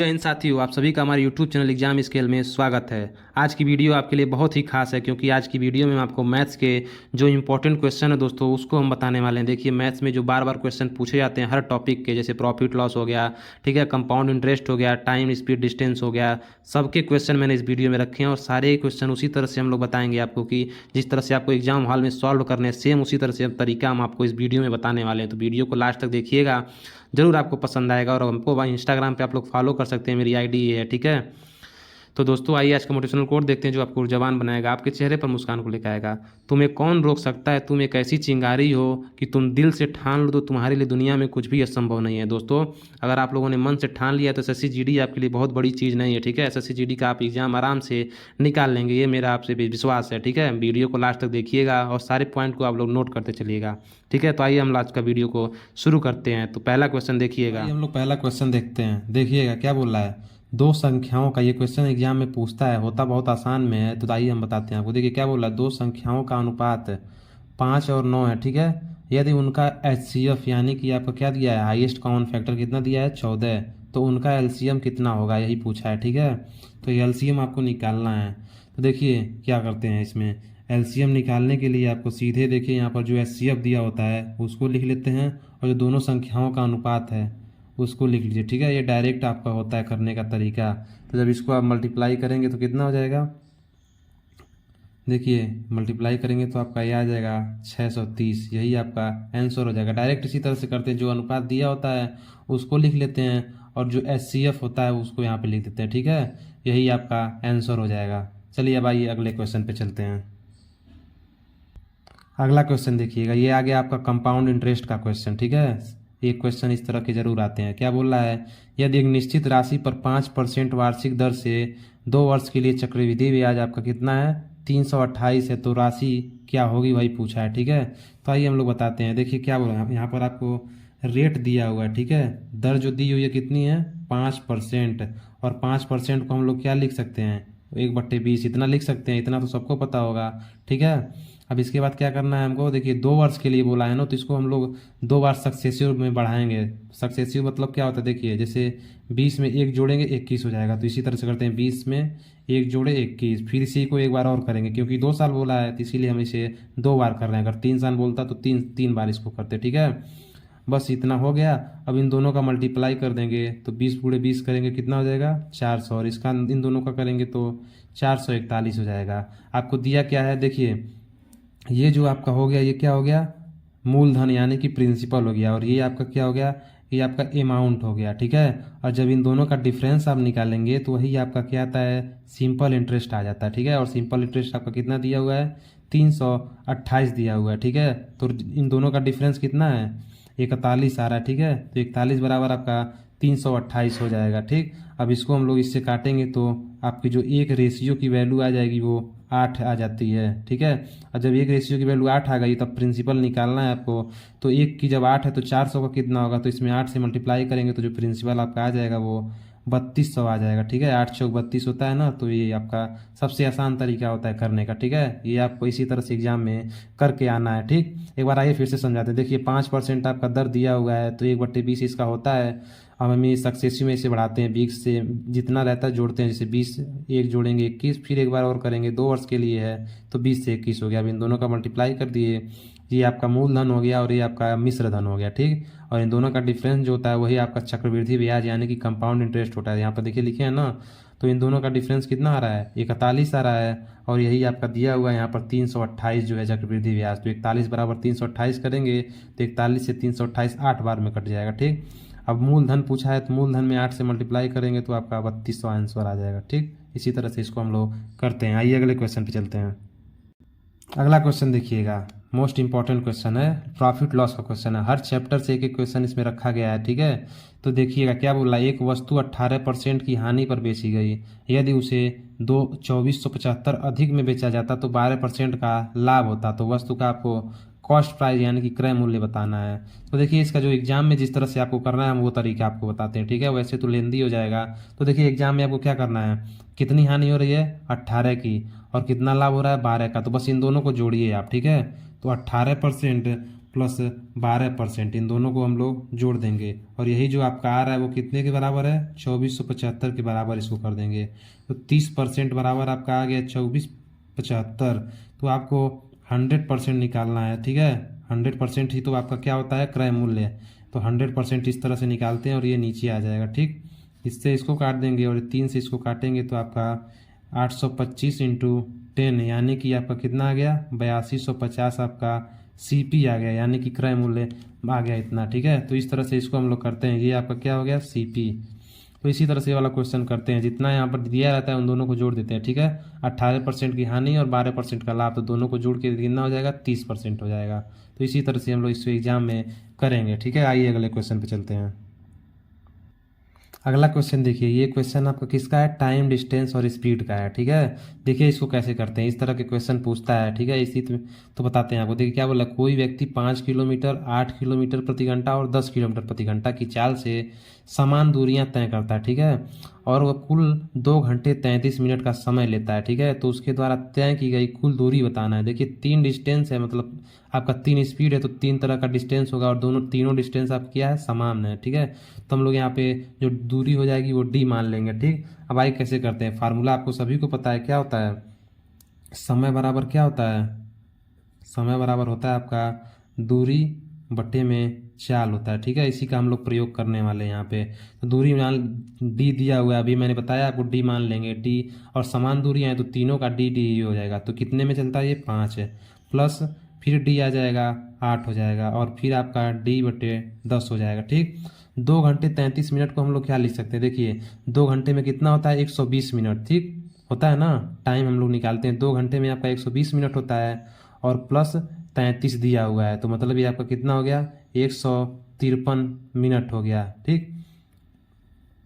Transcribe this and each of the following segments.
जय हिंद साथियों, आप सभी का हमारे YouTube चैनल एग्जाम स्केल में स्वागत है। आज की वीडियो आपके लिए बहुत ही खास है क्योंकि आज की वीडियो में हम आपको मैथ्स के जो इंपॉर्टेंट क्वेश्चन है दोस्तों उसको हम बताने वाले हैं। देखिए, मैथ्स में जो बार बार क्वेश्चन पूछे जाते हैं हर टॉपिक के, जैसे प्रॉफिट लॉस हो गया, ठीक है, कंपाउंड इंटरेस्ट हो गया, टाइम स्पीड डिस्टेंस हो गया, सबके क्वेश्चन मैंने इस वीडियो में रखे हैं और सारे क्वेश्चन उसी तरह से हम लोग बताएंगे आपको कि जिस तरह से आपको एग्जाम हॉल में सॉल्व करने हैं, सेम उसी तरह से तरीका हम आपको इस वीडियो में बताने वाले हैं। तो वीडियो को लास्ट तक देखिएगा, ज़रूर आपको पसंद आएगा। और हमको भाई इंस्टाग्राम पे आप लोग फॉलो कर सकते हैं, मेरी आईडी ये है, ठीक है। तो दोस्तों आइए आज का मोटिवेशनल कोट देखते हैं जो आपको ऊर्जावान बनाएगा, आपके चेहरे पर मुस्कान को लेकर आएगा। तुम्हें कौन रोक सकता है, तुम एक ऐसी चिंगारी हो कि तुम दिल से ठान लो तो तुम्हारे लिए दुनिया में कुछ भी असंभव नहीं है। दोस्तों, अगर आप लोगों ने मन से ठान लिया तो एसएससी जीडी आपके लिए बहुत बड़ी चीज़ नहीं है, ठीक है। एसएससी जीडी का आप एग्जाम आराम से निकाल लेंगे, ये मेरा आपसे विश्वास है, ठीक है। वीडियो को लास्ट तक देखिएगा और सारे पॉइंट को आप लोग नोट करते चलिएगा, ठीक है। तो आइए हम आज का वीडियो को शुरू करते हैं। तो पहला क्वेश्चन देखिएगा। आइए हम लोग पहला क्वेश्चन देखते हैं। देखिएगा क्या बोल रहा है। दो संख्याओं का, ये क्वेश्चन एग्जाम में पूछता है, होता बहुत आसान में है। तो आइए हम बताते हैं आपको। देखिए क्या बोल रहा है, दो संख्याओं का अनुपात 5 और 9 है, ठीक है। यदि उनका HCF यानी कि आपको क्या दिया है, हाईएस्ट कॉमन फैक्टर कितना दिया है, 14, तो उनका LCM कितना होगा, यही पूछा है, ठीक है। तो ये LCM आपको निकालना है। तो देखिए क्या करते हैं इसमें, LCM निकालने के लिए आपको सीधे देखिए यहाँ पर जो HCF दिया होता है उसको लिख लेते हैं, और जो दोनों संख्याओं का अनुपात है उसको लिख लीजिए, ठीक है। ये डायरेक्ट आपका होता है करने का तरीका। तो जब इसको आप मल्टीप्लाई करेंगे तो कितना हो जाएगा, देखिए मल्टीप्लाई करेंगे तो आपका ये आ जाएगा 630, यही आपका आंसर हो जाएगा। डायरेक्ट इसी तरह से करते हैं, जो अनुपात दिया होता है उसको लिख लेते हैं और जो HCF होता है उसको यहाँ पे लिख देते हैं, ठीक है। यही आपका आंसर हो जाएगा। चलिए अब आइए अगले क्वेश्चन पे चलते हैं। अगला क्वेश्चन देखिएगा, ये आ गया आपका कंपाउंड इंटरेस्ट का क्वेश्चन, ठीक है। एक क्वेश्चन इस तरह के जरूर आते हैं। क्या बोल रहा है, यदि एक निश्चित राशि पर 5% वार्षिक दर से 2 वर्ष के लिए चक्रवृद्धि ब्याज आपका कितना है, 328 है, तो राशि क्या होगी वही पूछा है, ठीक है। तो आइए हम लोग बताते हैं। देखिए क्या बोल रहा है, यहाँ पर आपको रेट दिया हुआ है, ठीक है। दर जो दी हुई है कितनी है, 5%। और 5% को हम लोग क्या लिख सकते हैं, 1/20 इतना लिख सकते हैं, इतना तो सबको पता होगा, ठीक है। अब इसके बाद क्या करना है हमको, देखिए 2 वर्ष के लिए बोला है ना, तो इसको हम लोग 2 बार सक्सेसिव में बढ़ाएंगे। सक्सेसिव मतलब क्या होता है, देखिए जैसे 20 में 1 जोड़ेंगे 21 हो जाएगा, तो इसी तरह से करते हैं, 20 में 1 जोड़े 21, फिर इसी को एक बार और करेंगे क्योंकि 2 साल बोला है तो इसीलिए हम इसे 2 बार कर रहे हैं। अगर 3 साल बोलता तो तीन तीन बार इसको करते, ठीक है। बस इतना हो गया। अब इन दोनों का मल्टीप्लाई कर देंगे तो 20 × 20 करेंगे, कितना हो जाएगा 400, और इसका इन दोनों का करेंगे तो 441 हो जाएगा। आपको दिया क्या है, देखिए ये जो आपका हो गया, ये क्या हो गया, मूलधन यानी कि प्रिंसिपल हो गया, और ये आपका क्या हो गया, ये आपका अमाउंट हो गया, ठीक है। और जब इन दोनों का डिफरेंस आप निकालेंगे तो वही आपका क्या आता है, सिंपल इंटरेस्ट आ जाता है, ठीक है। और सिंपल इंटरेस्ट आपका कितना दिया हुआ है, 328 दिया हुआ है, ठीक है। तो इन दोनों का डिफरेंस कितना है, 41 आ रहा है, ठीक है। तो 41 बराबर आपका 328 हो जाएगा, ठीक। अब इसको हम लोग इससे काटेंगे तो आपकी जो एक रेशियो की वैल्यू आ जाएगी वो 8 आ जाती है, ठीक है। और जब एक रेशियो की वैल्यू 8 आ गई तब प्रिंसिपल निकालना है आपको। तो एक की जब 8 है तो 400 का कितना होगा, तो इसमें 8 से मल्टीप्लाई करेंगे तो जो प्रिंसिपल आपका आ जाएगा वो 3200 आ जाएगा, ठीक है। 8 चौक 32 होता है ना, तो ये आपका सबसे आसान तरीका होता है करने का, ठीक है। ये आपको इसी तरह से एग्जाम में करके आना है, ठीक। एक बार आइए फिर से समझाते हैं। देखिए 5% आपका दर दिया हुआ है तो 1/20 इसका होता है। अब हम ये सक्सेसिव में इसे बढ़ाते हैं, 20 से जितना रहता है जोड़ते हैं, जैसे 20 1 जोड़ेंगे 21, फिर एक बार और करेंगे, 2 वर्ष के लिए है तो 20 से 21 हो गया। अब इन दोनों का मल्टीप्लाई कर दिए, ये आपका मूलधन हो गया और ये आपका मिश्र धन हो गया, ठीक। और इन दोनों का डिफरेंस जो होता है वही आपका चक्रवृद्धि ब्याज यानी कि कंपाउंड इंटरेस्ट होता है। यहाँ पर देखिए लिखे हैं ना, तो इन दोनों का डिफरेंस कितना आ रहा है, 41 आ रहा है, और यही आपका दिया हुआ है यहाँ पर 328 जो है चक्रवृद्धि ब्याज। तो 41 बराबर 328 करेंगे तो 41 से 328 8 बार में कट जाएगा, ठीक। अब मूलधन पूछा है तो मूलधन में 8 से मल्टीप्लाई करेंगे तो आपका 3200 आंसर आ जाएगा, ठीक। इसी तरह से इसको हम लोग करते हैं। आइए अगले क्वेश्चन पे चलते हैं। अगला क्वेश्चन देखिएगा, मोस्ट इंपॉर्टेंट क्वेश्चन है, प्रॉफिट लॉस का क्वेश्चन है। हर चैप्टर से एक एक क्वेश्चन इसमें रखा गया है, ठीक है। तो देखिएगा क्या बोला, एक वस्तु 18% की हानि पर बेची गई, यदि उसे 2475 अधिक में बेचा जाता तो 12% का लाभ होता, तो वस्तु का आपको कॉस्ट प्राइस यानी कि क्रय मूल्य बताना है। तो देखिए इसका जो एग्जाम में जिस तरह से आपको करना है हम वो तरीका आपको बताते हैं, ठीक है। वैसे तो लेंदी हो जाएगा। तो देखिए एग्जाम में आपको क्या करना है, कितनी हानि हो रही है, 18 की, और कितना लाभ हो रहा है, 12 का, तो बस इन दोनों को जोड़िए आप, ठीक है। तो 18% प्लस 12%, इन दोनों को हम लोग जोड़ देंगे और यही जो आपका आ रहा है वो कितने के बराबर है, 2475 के बराबर इसको कर देंगे। तो 30% बराबर आपका आ गया 2475। तो आपको 100% निकालना है, ठीक है। 100% ही तो आपका क्या होता है, क्रय मूल्य। तो 100% इस तरह से निकालते हैं और ये नीचे आ जाएगा, ठीक। इससे इसको काट देंगे और 3 से इसको काटेंगे तो आपका 825 इंटू 10 यानी कि आपका कितना आ गया, 8250 आपका सीपी आ गया, यानी कि क्रय मूल्य आ गया इतना, ठीक है। तो इस तरह से इसको हम लोग करते हैं, ये आपका क्या हो गया, सीपी। तो इसी तरह से ये वाला क्वेश्चन करते हैं, जितना यहाँ पर दिया रहता है उन दोनों को जोड़ देते हैं, ठीक है। 18% की हानि और 12% का लाभ, तो दोनों को जोड़ के कितना हो जाएगा, 30% हो जाएगा। तो इसी तरह से हम लोग इस एग्जाम में करेंगे, ठीक है। आइए अगले क्वेश्चन पे चलते हैं। अगला क्वेश्चन देखिए, ये क्वेश्चन आपका किसका है, टाइम, डिस्टेंस और स्पीड का है, ठीक है। देखिए इसको कैसे करते हैं, इस तरह के क्वेश्चन पूछता है, ठीक है। इसी तो बताते हैं आपको। देखिए क्या बोला, कोई व्यक्ति 5 किलोमीटर, 8 किलोमीटर प्रति घंटा और 10 किलोमीटर प्रति घंटा की चाल से समान दूरियां तय करता है, ठीक है। और वह कुल 2 घंटे 33 मिनट का समय लेता है, ठीक है। तो उसके द्वारा तय की गई कुल दूरी बताना है। देखिए 3 डिस्टेंस है, मतलब आपका 3 स्पीड है तो 3 तरह का डिस्टेंस होगा और तीनों डिस्टेंस आप क्या है, समान है, ठीक है। तो हम लोग यहाँ पे जो दूरी हो जाएगी वो डी मान लेंगे, ठीक। अब आइए कैसे करते हैं, फार्मूला आपको सभी को पता है, क्या होता है, समय बराबर क्या होता है, समय बराबर होता है आपका दूरी बटे में चाल होता है, ठीक है। इसी का हम लोग प्रयोग करने वाले हैं यहाँ पे। तो दूरी मान डी दिया हुआ है, अभी मैंने बताया आपको, डी मान लेंगे, डी और समान दूरी है तो तीनों का डी डी हो जाएगा। तो कितने में चलता है, ये 5 है, प्लस फिर डी आ जाएगा 8 हो जाएगा और फिर आपका डी बटे 10 हो जाएगा, ठीक। 2 घंटे 33 मिनट को हम लोग क्या लिख सकते हैं, देखिए 2 घंटे में कितना होता है, 120 मिनट, ठीक होता है ना। टाइम हम लोग निकालते हैं, 2 घंटे में आपका 120 मिनट होता है और प्लस 33 दिया हुआ है, तो मतलब ये आपका कितना हो गया, 153 मिनट हो गया, ठीक।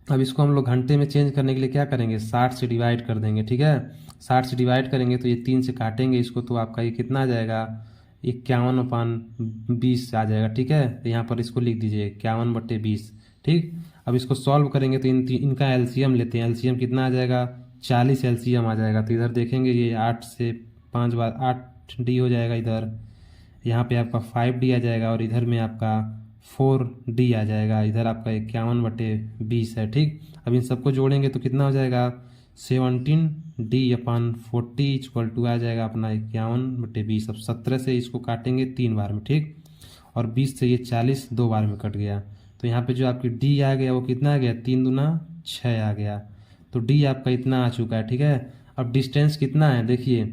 अब इसको हम लोग घंटे में चेंज करने के लिए क्या करेंगे, 60 से डिवाइड कर देंगे, ठीक है। 60 से डिवाइड करेंगे तो ये 3 से काटेंगे इसको, तो आपका ये कितना आ जाएगा, 51/20 आ जाएगा, ठीक है। तो यहाँ पर इसको लिख दीजिए 51/20, ठीक। अब इसको सॉल्व करेंगे तो इनका एलसीएम लेते हैं, एलसीएम कितना आ जाएगा, 40 एलसीएम आ जाएगा। तो इधर देखेंगे ये 8 से 5 बार 8D हो जाएगा, इधर यहाँ पे आपका 5D आ जाएगा और इधर में आपका 4D आ जाएगा, इधर आपका 51/20 है, ठीक। अब इन सबको जोड़ेंगे तो कितना हो जाएगा, 17D/40 इक्वल टू आ जाएगा अपना 51/20। अब 17 से इसको काटेंगे 3 बार में, ठीक, और 20 से ये 40 2 बार में कट गया। तो यहाँ पे जो आपकी डी आ गया वो कितना आ गया, 3 दूना 6 आ गया। तो डी आपका इतना आ चुका है, ठीक है। अब डिस्टेंस कितना है, देखिए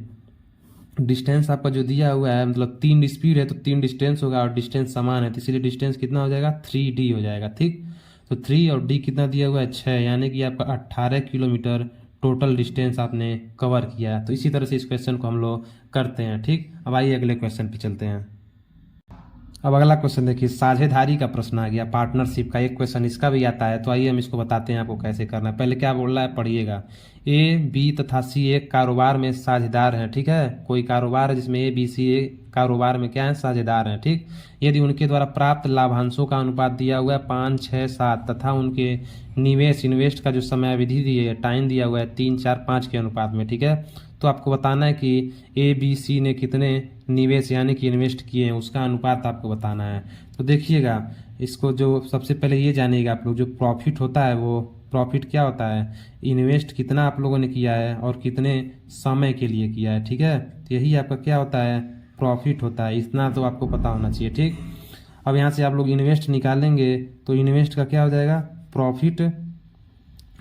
डिस्टेंस आपका जो दिया हुआ है, मतलब 3 स्पीड है तो 3 डिस्टेंस होगा और डिस्टेंस समान है, तो इसीलिए डिस्टेंस कितना हो जाएगा, 3D हो जाएगा, ठीक। तो 3 और D कितना दिया हुआ है, 6, यानी कि आपका 18 किलोमीटर टोटल डिस्टेंस आपने कवर किया है। तो इसी तरह से इस क्वेश्चन को हम लोग करते हैं, ठीक। अब आइए अगले क्वेश्चन पे चलते हैं। अब अगला क्वेश्चन देखिए, साझेदारी का प्रश्न आ गया, पार्टनरशिप का एक क्वेश्चन इसका भी आता है। तो आइए हम इसको बताते हैं आपको कैसे करना है। पहले क्या बोल रहा है, पढ़िएगा। ए, बी तथा सी एक कारोबार में साझेदार हैं, ठीक है। कोई कारोबार है जिसमें ए, बी, सी कारोबार में क्या है, साझेदार हैं, ठीक। यदि उनके द्वारा प्राप्त लाभांशों का अनुपात दिया हुआ है 5, 6, 7 तथा उनके निवेश इन्वेस्ट का जो समय अवधि दी है, टाइम दिया हुआ है 3, 4, 5 के अनुपात में, ठीक है। तो आपको बताना है कि ए, बी, सी ने कितने निवेश यानी कि इन्वेस्ट किए हैं, उसका अनुपात आपको बताना है। तो देखिएगा इसको, जो सबसे पहले ये जानिएगा आप लोग, जो प्रॉफिट होता है वो प्रॉफिट क्या होता है, इन्वेस्ट कितना आप लोगों ने किया है और कितने समय के लिए किया है, ठीक है। तो यही आपका क्या होता है, प्रॉफिट होता है। इतना तो आपको पता होना चाहिए, ठीक। अब यहाँ से आप लोग इन्वेस्ट निकालेंगे तो इन्वेस्ट का क्या हो जाएगा, प्रॉफिट,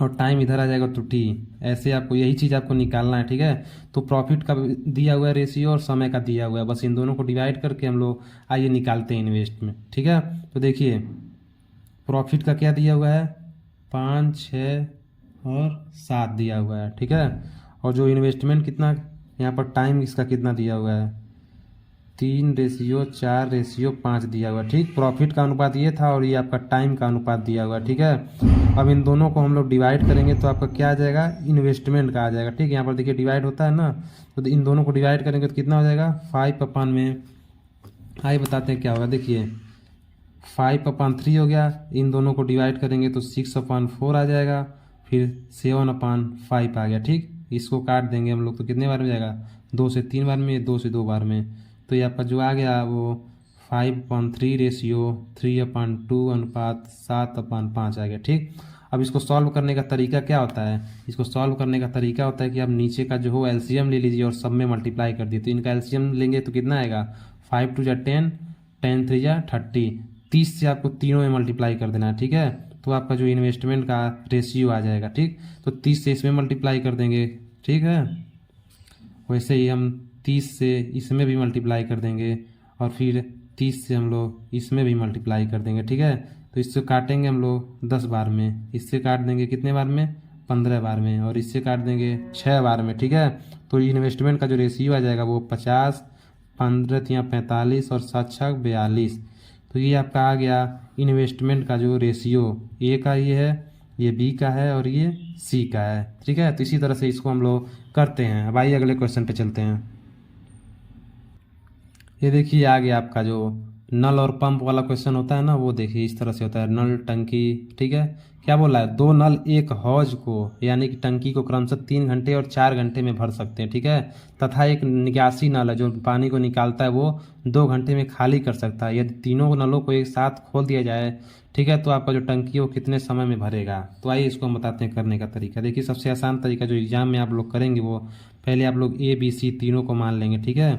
और टाइम इधर आ जाएगा तो टी। ऐसे आपको यही चीज़ आपको निकालना है, ठीक है। तो प्रॉफिट का दिया हुआ है रेशियो और समय का दिया हुआ है, बस इन दोनों को डिवाइड करके हम लोग आइए निकालते हैं इन्वेस्ट में, ठीक है। तो देखिए प्रॉफिट का क्या दिया हुआ है, 5, 6 और 7 दिया हुआ है, ठीक है। और जो इन्वेस्टमेंट कितना, यहाँ पर टाइम इसका कितना दिया हुआ है, 3:4:5 दिया हुआ है, ठीक। प्रॉफिट का अनुपात ये था और ये आपका टाइम का अनुपात दिया हुआ है, ठीक है। अब इन दोनों को हम लोग डिवाइड करेंगे तो आपका क्या आ जाएगा, इन्वेस्टमेंट का आ जाएगा, ठीक। यहाँ पर देखिए डिवाइड होता है ना, तो इन दोनों को डिवाइड करेंगे तो कितना हो जाएगा, 5 में आइए बताते हैं क्या होगा। देखिए 5/3 हो गया, इन दोनों को डिवाइड करेंगे तो 6/4 आ जाएगा, फिर 7/5 आ गया, ठीक। इसको काट देंगे हम लोग तो कितने बार में जाएगा, 2 से 3 बार में, 2 से 2 बार में। तो ये आपका जो आ गया वो 5/3 रेशियो 3/2 अनुपात 7/5 आ गया। ठीक, अब इसको सॉल्व करने का तरीका क्या होता है? इसको सॉल्व करने का तरीका होता है कि आप नीचे का जो हो एलसीएम ले लीजिए और सब में मल्टीप्लाई कर दिए। तो इनका एलसीएम लेंगे तो कितना आएगा? 5 2 10, 10 3 30, 30 से आपको तीनों में मल्टीप्लाई कर देना है। ठीक है, तो आपका जो इन्वेस्टमेंट का रेशियो आ जाएगा। ठीक, तो 30 से इसमें मल्टीप्लाई कर देंगे। ठीक है, वैसे ही हम 30 से इसमें भी मल्टीप्लाई कर देंगे और फिर 30 से हम लोग इसमें भी मल्टीप्लाई कर देंगे। ठीक है, तो इससे काटेंगे हम लोग 10 बार में, इससे काट देंगे कितने बार में? 15 बार में, और इससे काट देंगे 6 बार में। ठीक है, तो इन्वेस्टमेंट का जो रेशियो आ जाएगा वो 50, 15 या 45 और 7 6 42। तो ये आपका आ गया इन्वेस्टमेंट का जो रेशियो। ए का ये है, ये बी का है और ये सी का है। ठीक है, तो इसी तरह से इसको हम लोग करते हैं। अब आइए अगले क्वेश्चन पे चलते हैं। ये देखिए आ गया आपका जो नल और पंप वाला क्वेश्चन होता है ना, वो देखिए इस तरह से होता है। नल, टंकी। ठीक है, क्या बोला है? दो नल एक हौज को यानी कि टंकी को क्रमशः 3 घंटे और 4 घंटे में भर सकते हैं। ठीक है, तथा एक निकासी नल है जो पानी को निकालता है, वो 2 घंटे में खाली कर सकता है। यदि तीनों नलों को एक साथ खोल दिया जाए, ठीक है, तो आपका जो टंकी है वो कितने समय में भरेगा? तो आइए इसको हम बताते हैं करने का तरीका। देखिए सबसे आसान तरीका जो एग्जाम में आप लोग करेंगे, वो पहले आप लोग ए बी सी तीनों को मान लेंगे। ठीक है,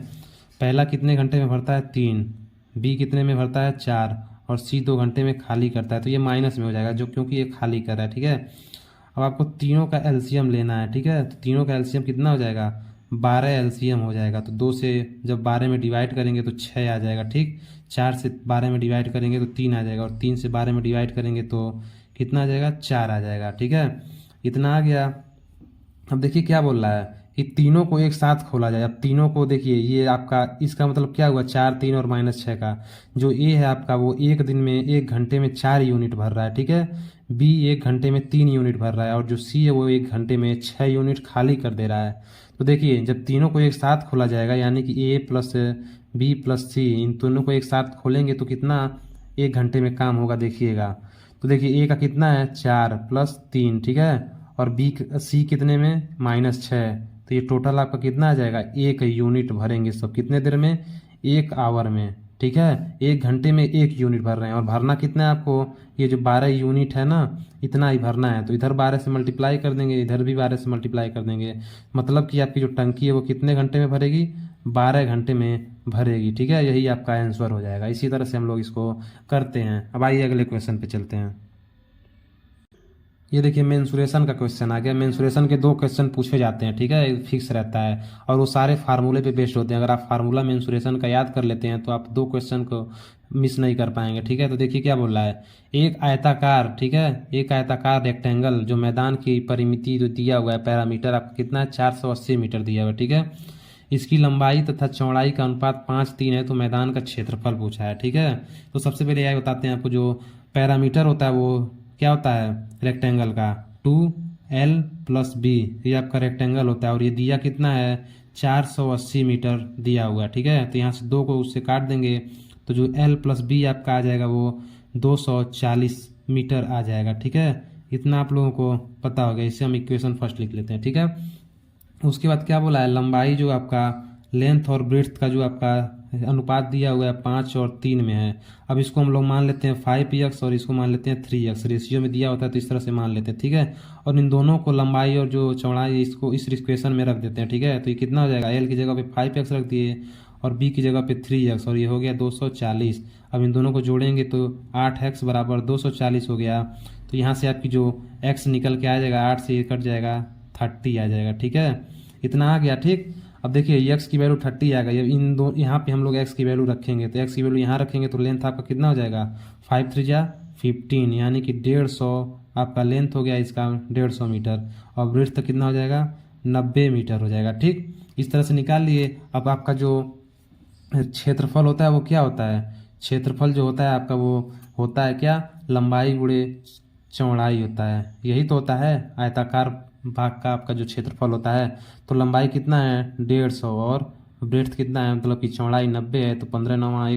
पहला कितने घंटे में भरता है? 3, बी कितने में भरता है? 4, और सी 2 घंटे में खाली करता है। तो ये माइनस में हो जाएगा जो, क्योंकि ये खाली कर रहा है। ठीक है, अब आपको तीनों का एलसीएम लेना है। ठीक है, तो तीनों का एलसीएम कितना हो जाएगा? 12 एलसीएम हो जाएगा। तो 2 से जब 12 में डिवाइड करेंगे तो 6 आ जाएगा। ठीक, 4 से 12 में डिवाइड करेंगे तो 3 आ जाएगा, और 3 से 12 में डिवाइड करेंगे तो कितना आ जाएगा? 4 आ जाएगा। ठीक है, इतना आ गया। अब देखिए क्या बोल रहा है कि तीनों को एक साथ खोला जाए। अब तीनों को देखिए, ये आपका इसका मतलब क्या हुआ? 4 3 और -6 का जो ए है आपका, वो एक दिन में 1 घंटे में 4 यूनिट भर रहा है। ठीक है, बी 1 घंटे में 3 यूनिट भर रहा है, और जो सी है वो 1 घंटे में 6 यूनिट खाली कर दे रहा है। तो देखिए जब तीनों को एक साथ खोला जाएगा, यानी कि ए प्लस बी प्लस सी, इन दोनों को एक साथ खोलेंगे तो कितना 1 घंटे में काम होगा देखिएगा। तो देखिए ए का कितना है? 4 + 3। ठीक है, और बी सी कितने में? -6। तो ये टोटल आपका कितना आ जाएगा? 1 यूनिट भरेंगे सब कितने देर में? 1 आवर में। ठीक है, 1 घंटे में 1 यूनिट भर रहे हैं, और भरना कितना है आपको? ये जो 12 यूनिट है ना, इतना ही भरना है। तो इधर 12 से मल्टीप्लाई कर देंगे, इधर भी 12 से मल्टीप्लाई कर देंगे। मतलब कि आपकी जो टंकी है वो कितने घंटे में भरेगी? 12 घंटे में भरेगी। ठीक है, यही आपका आंसर हो जाएगा। इसी तरह से हम लोग इसको करते हैं। अब आइए अगले क्वेश्चन पे चलते हैं। ये देखिए मेंसुरेशन का क्वेश्चन आ गया। मेंसुरेशन के 2 क्वेश्चन पूछे जाते हैं। ठीक है, फिक्स रहता है, और वो सारे फार्मूले पे बेस्ड होते हैं। अगर आप फार्मूला मेंसुरेशन का याद कर लेते हैं तो आप 2 क्वेश्चन को मिस नहीं कर पाएंगे। ठीक है, तो देखिए क्या बोल रहा है। एक आयताकार, ठीक है, एक आयताकार रेक्टेंगल जो मैदान की परिमिति जो दिया हुआ है, पैरामीटर आपका कितना है? 480 मीटर दिया हुआ है। ठीक है, इसकी लंबाई तथा चौड़ाई का अनुपात 5:3 है, तो मैदान का क्षेत्रफल पूछा है। ठीक है, तो सबसे पहले यह बताते हैं आपको, जो पैरामीटर होता है वो क्या होता है रेक्टेंगल का? 2L + B, ये आपका रेक्टेंगल होता है, और ये दिया कितना है? 480 मीटर दिया हुआ है। ठीक है, तो यहाँ से 2 को उससे काट देंगे तो जो L + B आपका आ जाएगा वो 240 मीटर आ जाएगा। ठीक है, इतना आप लोगों को पता होगा। इससे हम इक्वेशन फर्स्ट लिख लेते हैं। ठीक है, उसके बाद क्या बोला है? लंबाई जो आपका लेंथ और ब्रेड्थ का जो आपका अनुपात दिया हुआ है 5 और 3 में है। अब इसको हम लोग मान लेते हैं 5x और इसको मान लेते हैं 3x। रेशियो में दिया होता है तो इस तरह से मान लेते हैं। ठीक है, और इन दोनों को लंबाई और जो चौड़ाई इसको इस इक्वेशन में रख देते हैं। ठीक है, तो ये कितना हो जाएगा? l की जगह पे 5x रख दिए और b की जगह पे 3x, और ये हो गया 240। अब इन दोनों को जोड़ेंगे तो 8x = 240 हो गया। तो यहाँ से आपकी जो x निकल के आ जाएगा, 8 से ये कट जाएगा, 30 आ जाएगा। ठीक है, इतना आ गया। ठीक, अब देखिए x की वैल्यू 30 आ गई। अब इन दो यहाँ पे हम लोग x की वैल्यू रखेंगे, तो x की वैल्यू यहाँ रखेंगे तो लेंथ आपका कितना हो जाएगा? 5 3 जा 15, यानी कि 150 आपका लेंथ हो गया इसका 150 मीटर, और ब्रेड्थ कितना हो जाएगा? 90 मीटर हो जाएगा। ठीक, इस तरह से निकाल लिए। अब आपका जो क्षेत्रफल होता है वो क्या होता है? क्षेत्रफल जो होता है आपका वो होता है क्या? लंबाई गुणे चौड़ाई होता है। यही तो होता है आयताकार भाग का आपका जो क्षेत्रफल होता है। तो लंबाई कितना है? 150, और ब्रेड्थ कितना है? मतलब कि चौड़ाई 90 है, तो 15 × 9 =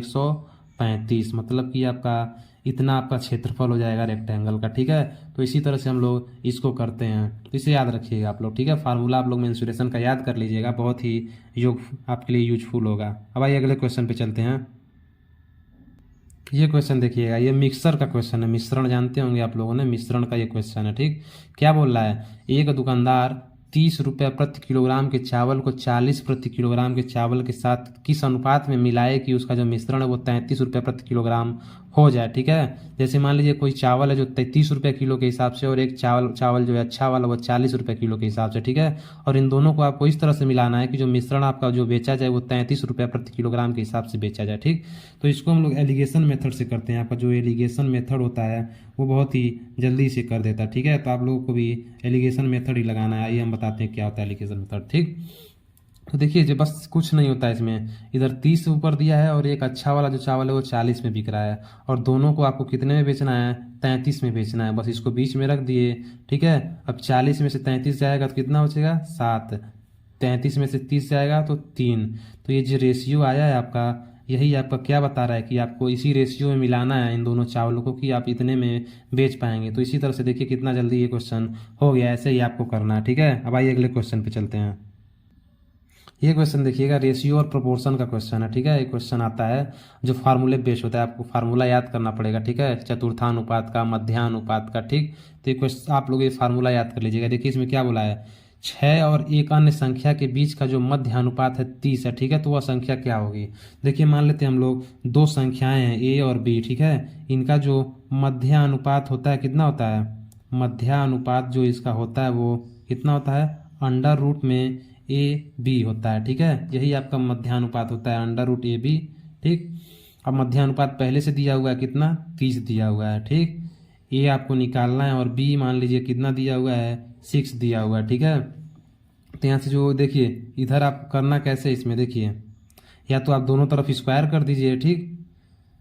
135, मतलब कि आपका इतना आपका क्षेत्रफल हो जाएगा रेक्टेंगल का। ठीक है, तो इसी तरह से हम लोग इसको करते हैं। तो इसे याद रखिएगा आप लोग। ठीक है, फार्मूला आप लोग मेंसुरेशन का याद कर लीजिएगा, बहुत ही योग आपके लिए यूजफुल होगा। अब आइए अगले क्वेश्चन पे चलते हैं। ये क्वेश्चन देखिएगा, ये मिक्सर का क्वेश्चन है। मिश्रण जानते होंगे आप लोगों ने, मिश्रण का ये क्वेश्चन है। ठीक, क्या बोल रहा है, एक दुकानदार 30 रुपये प्रति किलोग्राम के चावल को 40 प्रति किलोग्राम के चावल के साथ किस अनुपात में मिलाए कि उसका जो मिश्रण है वो 33 रुपये प्रति किलोग्राम हो जाए। ठीक है, जैसे मान लीजिए कोई चावल है जो 33 रुपये किलो के हिसाब से, और एक चावल जो है अच्छा वाला वो 40 रुपये किलो के हिसाब से। ठीक है, और इन दोनों को आपको इस तरह से मिलाना है कि जो मिश्रण आपका जो बेचा जाए वो 33 रुपये प्रति किलोग्राम के हिसाब से बेचा जाए। ठीक, तो इसको हम लोग एलिगेशन मेथड से करते हैं। आपका जो एलिगेशन मेथड होता है वो बहुत ही जल्दी से कर देता है। ठीक है, तो आप लोगों को भी एलिगेशन मेथड ही लगाना है। आइए हम बताते हैं क्या होता है एलिगेशन मेथड। ठीक, तो देखिए जो बस कुछ नहीं होता है इसमें, इधर 30 ऊपर दिया है और एक अच्छा वाला जो चावल है वो 40 में बिक रहा है, और दोनों को आपको कितने में बेचना है, 33 में बेचना है। बस इसको बीच में रख दिए। ठीक है, अब 40 में से 33 जाएगा तो कितना बचेगा, 7। 33 में से 30 जाएगा तो 3। तो ये जो रेशियो आया है आपका, यही आपका क्या बता रहा है कि आपको इसी रेशियो में मिलाना है इन दोनों चावलों को कि आप इतने में बेच पाएंगे। तो इसी तरह से देखिए कितना जल्दी ये क्वेश्चन हो गया। ऐसे ही आपको करना है। ठीक है, अब आइए अगले क्वेश्चन पे चलते हैं। ये क्वेश्चन देखिएगा, रेशियो और प्रोपोर्शन का क्वेश्चन है। ठीक है, ये क्वेश्चन आता है जो फार्मूले बेस्ड होता है, आपको फार्मूला याद करना पड़ेगा। ठीक है, चतुर्थानुपात का, मध्यानुपात का। ठीक, तो ये क्वेश्चन आप लोग ये फार्मूला याद कर लीजिएगा। देखिए इसमें क्या बोला है, 6 और एक अन्य संख्या के बीच का जो मध्य अनुपात है 30 है। ठीक है, तो वह संख्या क्या होगी। देखिए मान लेते हैं हम लोग दो संख्याएं हैं ए और बी। ठीक है, इनका जो मध्य अनुपात होता है कितना होता है, मध्य अनुपात जो इसका होता है वो कितना होता है, अंडर रूट में ए बी होता है। ठीक है, यही आपका मध्यानुपात होता है, अंडर रूट ए बी। ठीक, अब मध्यानुपात पहले से दिया हुआ है कितना, 30 दिया हुआ है। ठीक, ए आपको निकालना है और बी मान लीजिए कितना दिया हुआ है, 6 दिया हुआ है। ठीक है, तो यहाँ से जो देखिए इधर आप करना कैसे, इसमें देखिए या तो आप दोनों तरफ स्क्वायर कर दीजिए। ठीक,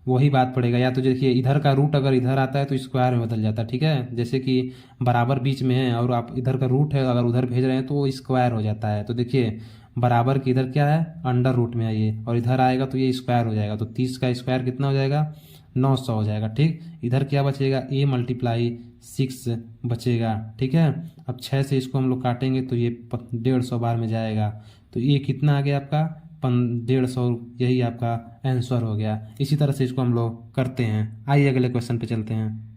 वही बात पड़ेगा, या तो देखिए इधर का रूट अगर इधर आता है तो स्क्वायर में बदल जाता है। ठीक है, जैसे कि बराबर बीच में है और आप इधर का रूट है अगर उधर भेज रहे हैं तो वो स्क्वायर हो जाता है। तो देखिए बराबर की इधर क्या है, अंडर रूट में है ये, और इधर आएगा तो ये स्क्वायर हो जाएगा। तो 30 का स्क्वायर कितना हो जाएगा, 900 हो जाएगा। ठीक, इधर क्या बचेगा, ए मल्टीप्लाई 6 बचेगा। ठीक है, अब 6 से इसको हम लोग काटेंगे तो ये 150 बार में जाएगा। तो ये कितना आ गया आपका, 150। यही आपका आंसर हो गया। इसी तरह से इसको हम लोग करते हैं। आइए अगले क्वेश्चन पे चलते हैं।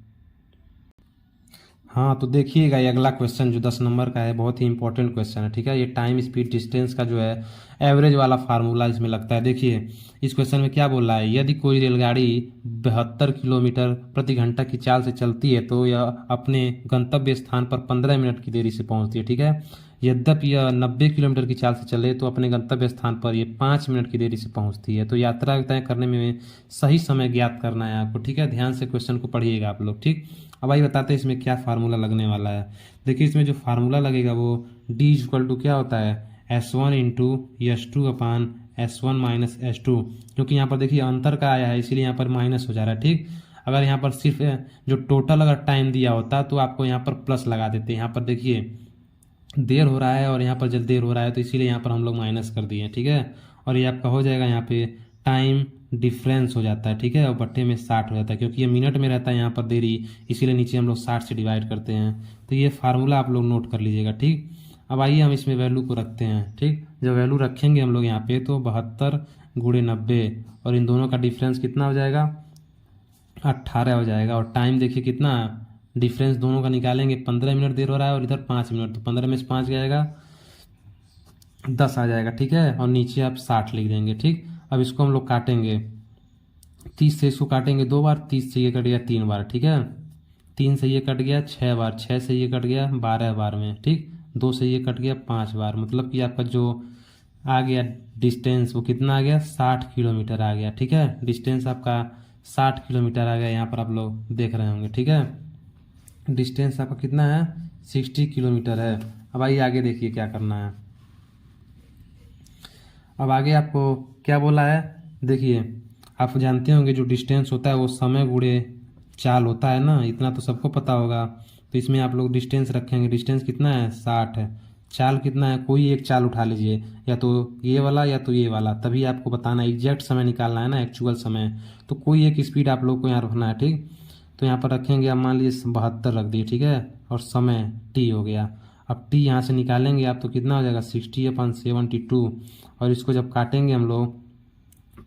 हाँ, तो देखिएगा ये अगला क्वेश्चन जो 10 नंबर का है बहुत ही इंपॉर्टेंट क्वेश्चन है। ठीक है, ये टाइम स्पीड डिस्टेंस का जो है एवरेज वाला फार्मूला इसमें लगता है। देखिए इस क्वेश्चन में क्या बोल रहा है, यदि कोई रेलगाड़ी 72 किलोमीटर प्रति घंटा की चाल से चलती है तो यह अपने गंतव्य स्थान पर 15 मिनट की देरी से पहुंचती है। ठीक है, यद्यपि यह 90 किलोमीटर की चाल से चले तो अपने गंतव्य स्थान पर ये 5 मिनट की देरी से पहुंचती है। तो यात्रा तय करने में सही समय ज्ञात करना है आपको। ठीक है, ध्यान से क्वेश्चन को पढ़िएगा आप लोग। ठीक, अब आइए बताते हैं इसमें क्या फार्मूला लगने वाला है। देखिए इसमें जो फार्मूला लगेगा वो d इक्वल टू क्या होता है, S1 इंटू S2 अपान S1 माइनस S2। क्योंकि यहाँ पर देखिए अंतर का आया है इसीलिए यहाँ पर माइनस हो जा रहा है। ठीक, अगर यहाँ पर सिर्फ जो टोटल अगर टाइम दिया होता तो आपको यहाँ पर प्लस लगा देते। यहाँ पर देखिए देर हो रहा है और यहाँ पर जब देर हो रहा है तो इसीलिए यहाँ पर हम लोग माइनस कर दिए। ठीक है, और ये आपका हो जाएगा यहाँ पे टाइम डिफरेंस हो जाता है। ठीक है, और बट्टे में 60 हो जाता है क्योंकि ये मिनट में रहता है यहाँ पर देरी, इसीलिए नीचे हम लोग 60 से डिवाइड करते हैं। तो ये फार्मूला आप लोग नोट कर लीजिएगा। ठीक, अब आइए हम इसमें वैल्यू को रखते हैं। ठीक, जब वैल्यू रखेंगे हम लोग यहाँ पे तो 72 गुणे 90 और इन दोनों का डिफरेंस कितना हो जाएगा, 18 हो जाएगा। और टाइम देखिए कितना डिफरेंस दोनों का निकालेंगे, 15 मिनट देर हो रहा है और इधर 5 मिनट, तो 15 में से 5 जाएगा 10 आ जाएगा। ठीक है, और नीचे आप 60 लिख देंगे। ठीक, अब इसको हम लोग काटेंगे, 30 से इसको काटेंगे 2 बार, 30 से ये कट गया 3 बार। ठीक है, 3 से ये कट गया 6 बार, 6 से ये कट गया 12 बार में। ठीक, 2 से ये कट गया 5 बार, मतलब कि आपका जो आ गया डिस्टेंस वो कितना आ गया, 60 किलोमीटर आ गया। ठीक है, डिस्टेंस आपका 60 किलोमीटर आ गया, यहाँ पर आप लोग देख रहे होंगे। ठीक है, डिस्टेंस आपका कितना है, 60 किलोमीटर है। अब आइए आगे देखिए क्या करना है। अब आगे आपको क्या बोला है, देखिए आप जानते होंगे जो डिस्टेंस होता है वो समय गुणे चाल होता है ना, इतना तो सबको पता होगा। तो इसमें आप लोग डिस्टेंस रखेंगे, डिस्टेंस कितना है 60 है, चाल कितना है, कोई एक चाल उठा लीजिए, या तो ये वाला या तो ये वाला, तभी आपको बताना एग्जैक्ट समय निकालना है ना, एक्चुअल समय। तो कोई एक स्पीड आप लोग को यहाँ रखना है। ठीक, तो यहाँ पर रखेंगे आप मान लीजिए 72 रख दिए। ठीक है, और समय t हो गया। अब t यहाँ से निकालेंगे आप तो कितना हो जाएगा, 60/72। और इसको जब काटेंगे हम लोग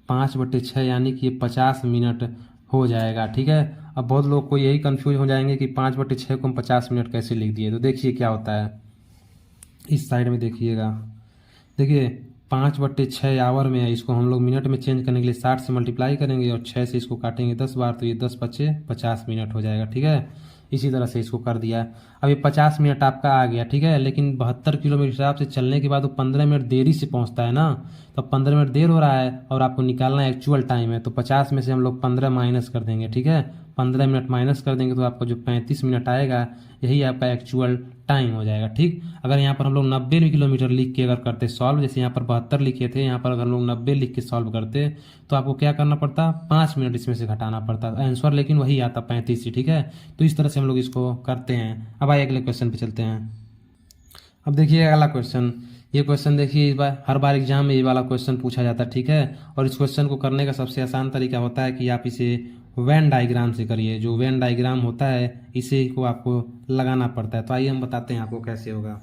5/6 यानी कि 50 मिनट हो जाएगा। ठीक है, अब बहुत लोग को यही कंफ्यूज हो जाएंगे कि 5/6 को हम 50 मिनट कैसे लिख दिए। तो देखिए क्या होता है, इस साइड में देखिएगा, देखिए 5/6 आवर में है, इसको हम लोग मिनट में चेंज करने के लिए 60 से मल्टीप्लाई करेंगे और 6 से इसको काटेंगे 10 बार, तो ये 10×5 = 50 मिनट हो जाएगा। ठीक है, इसी तरह से इसको कर दिया। अब ये 50 मिनट आपका आ गया। ठीक है, लेकिन 72 किलोमीटर हिसाब से चलने के बाद वो 15 मिनट देरी से पहुंचता है ना, तो 15 मिनट देर हो रहा है और आपको निकालना एक्चुअल टाइम है, तो 50 में से हम लोग 15 माइनस कर देंगे। ठीक है, 15 मिनट माइनस कर देंगे तो आपको जो 35 मिनट आएगा यही आपका एक्चुअल टाइम हो जाएगा। ठीक, अगर यहाँ पर हम लोग 90 किलोमीटर लिख के अगर करते सॉल्व, जैसे यहाँ पर 72 लिखे थे, यहाँ पर अगर हम लोग 90 लिख के सॉल्व करते तो आपको क्या करना पड़ता, 5 मिनट इसमें से घटाना पड़ता, आंसर लेकिन वही आता 35 ही। ठीक है, तो इस तरह से हम लोग इसको करते हैं। अब आइए अगले क्वेश्चन पे चलते हैं। अब देखिए अगला क्वेश्चन, ये क्वेश्चन देखिए इस बार हर बार एग्जाम में ये वाला क्वेश्चन पूछा जाता है। ठीक है, और इस क्वेश्चन को करने का सबसे आसान तरीका होता है कि आप इसे वेन डायग्राम से करिए। जो वेन डायग्राम होता है इसे को आपको लगाना पड़ता है। तो आइए हम बताते हैं आपको कैसे होगा।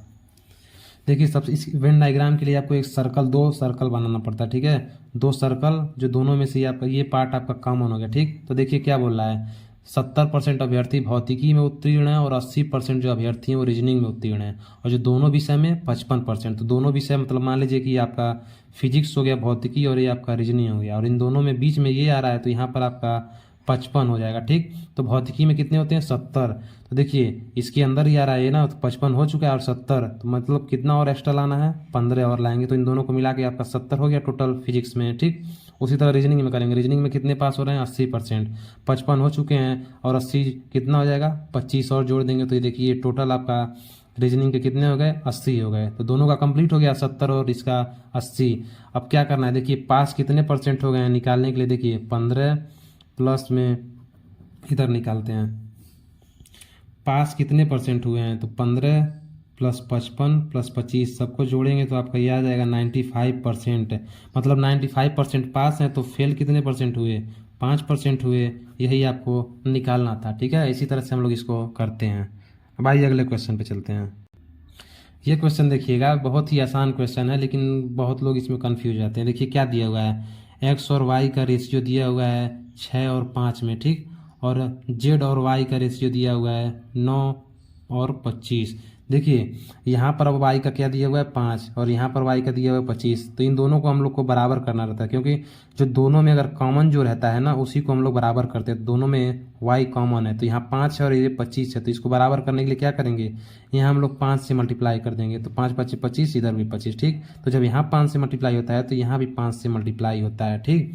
देखिए सबसे इस वेन डायग्राम के लिए आपको एक सर्कल, 2 सर्कल बनाना पड़ता है। ठीक है, 2 सर्कल, जो दोनों में से आपका ये पार्ट आपका कॉमन हो गया। ठीक, तो देखिए क्या बोल रहा है, 70% अभ्यर्थी भौतिकी में उत्तीर्ण है और 80% जो अभ्यर्थी हैं वो रीजनिंग में उत्तीर्ण है, और जो दोनों विषय में 55%। तो दोनों विषय मतलब मान लीजिए कि आपका फिजिक्स हो गया, भौतिकी, और ये आपका रीजनिंग हो गया, और इन दोनों में बीच में ये आ रहा है, तो यहाँ पर आपका 55 हो जाएगा। ठीक, तो भौतिकी में कितने होते हैं, 70। तो देखिए इसके अंदर ही आ रहा है ये ना, तो 55 हो चुका है और 70, तो मतलब कितना और एक्स्ट्रा लाना है, 15 और लाएंगे, तो इन दोनों को मिला के आपका 70 हो गया टोटल फिजिक्स में। ठीक, उसी तरह रीजनिंग में करेंगे, रीजनिंग में कितने पास हो रहे हैं, 80%, 55 हो चुके हैं और 80 कितना हो जाएगा, 25 और जोड़ देंगे, तो ये देखिए टोटल आपका रीजनिंग के कितने हो गए, 80 हो गए। तो दोनों का कंप्लीट हो गया, 70 और इसका 80। अब क्या करना है, देखिए पास कितने परसेंट हो गए हैं निकालने के लिए, देखिए 15 प्लस में इधर निकालते हैं, पास कितने परसेंट हुए हैं, तो 15 + 55 + 25 सबको जोड़ेंगे तो आपका ये आ जाएगा 95%। मतलब 95% पास हैं, तो फेल कितने परसेंट हुए, 5% हुए, यही आपको निकालना था। ठीक है, इसी तरह से हम लोग इसको करते हैं। अब आइए अगले क्वेश्चन पे चलते हैं। ये क्वेश्चन देखिएगा, बहुत ही आसान क्वेश्चन है, लेकिन बहुत लोग इसमें कन्फ्यूज जाते हैं। देखिए क्या दिया हुआ है, एक्स और वाई का रेशियो दिया हुआ है 6 और 5 में। ठीक, और जेड और वाई का रेशियो दिया हुआ है 9 और 25। देखिए यहाँ पर अब वाई का क्या दिया हुआ है, 5, और यहाँ पर वाई का दिया हुआ है 25। तो इन दोनों को हम लोग को बराबर करना रहता है, क्योंकि जो दोनों में अगर कॉमन जो रहता है ना, उसी को हम लोग बराबर करते हैं। तो दोनों में वाई कॉमन है, तो यहाँ 5 है और ये 25 है, तो इसको बराबर करने के लिए क्या करेंगे, यहाँ हम लोग 5 से मल्टीप्लाई कर देंगे, तो 5×5 = 25, इधर भी 25। ठीक, तो जब यहाँ 5 से मल्टीप्लाई होता है तो यहाँ भी 5 से मल्टीप्लाई होता है। ठीक,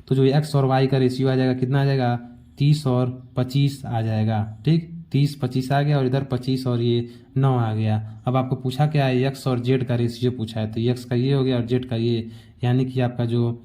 तो जो एक्स और वाई का रेशियो आ जाएगा, कितना आ जाएगा, 30 और 25 आ जाएगा। ठीक, 30 25 आ गया और इधर 25 और ये 9 आ गया। अब आपको पूछा क्या है, एक्स और जेड का रेशियो पूछा है, तो एक्स का ये हो गया और जेड का ये, यानी कि आपका जो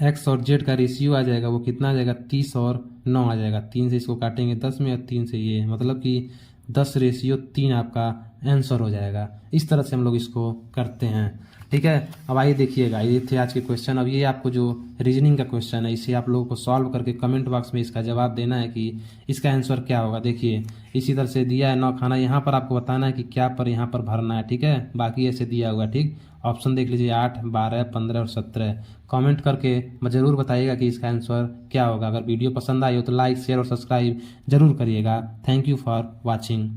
एक्स और जेड का रेशियो आ जाएगा वो कितना आ जाएगा, 30 और 9 आ जाएगा। 3 से इसको काटेंगे 10 में और 3 से ये, मतलब कि 10:3 आपका आंसर हो जाएगा। इस तरह से हम लोग इसको करते हैं। ठीक है, अब आइए देखिएगा, ये थे आज के क्वेश्चन। अब ये आपको जो रीजनिंग का क्वेश्चन है, इसे आप लोगों को सॉल्व करके कमेंट बॉक्स में इसका जवाब देना है कि इसका आंसर क्या होगा। देखिए इसी तरह से दिया है 9 खाना, यहाँ पर आपको बताना है कि क्या पर यहाँ पर भरना है। ठीक है, बाकी ऐसे दिया हुआ। ठीक, ऑप्शन देख लीजिए 8, 12, 15 और 17। कमेंट करके ज़रूर बताइएगा कि इसका आंसर क्या होगा। अगर वीडियो पसंद आई हो तो लाइक, शेयर और सब्सक्राइब जरूर करिएगा। Thank you for watching.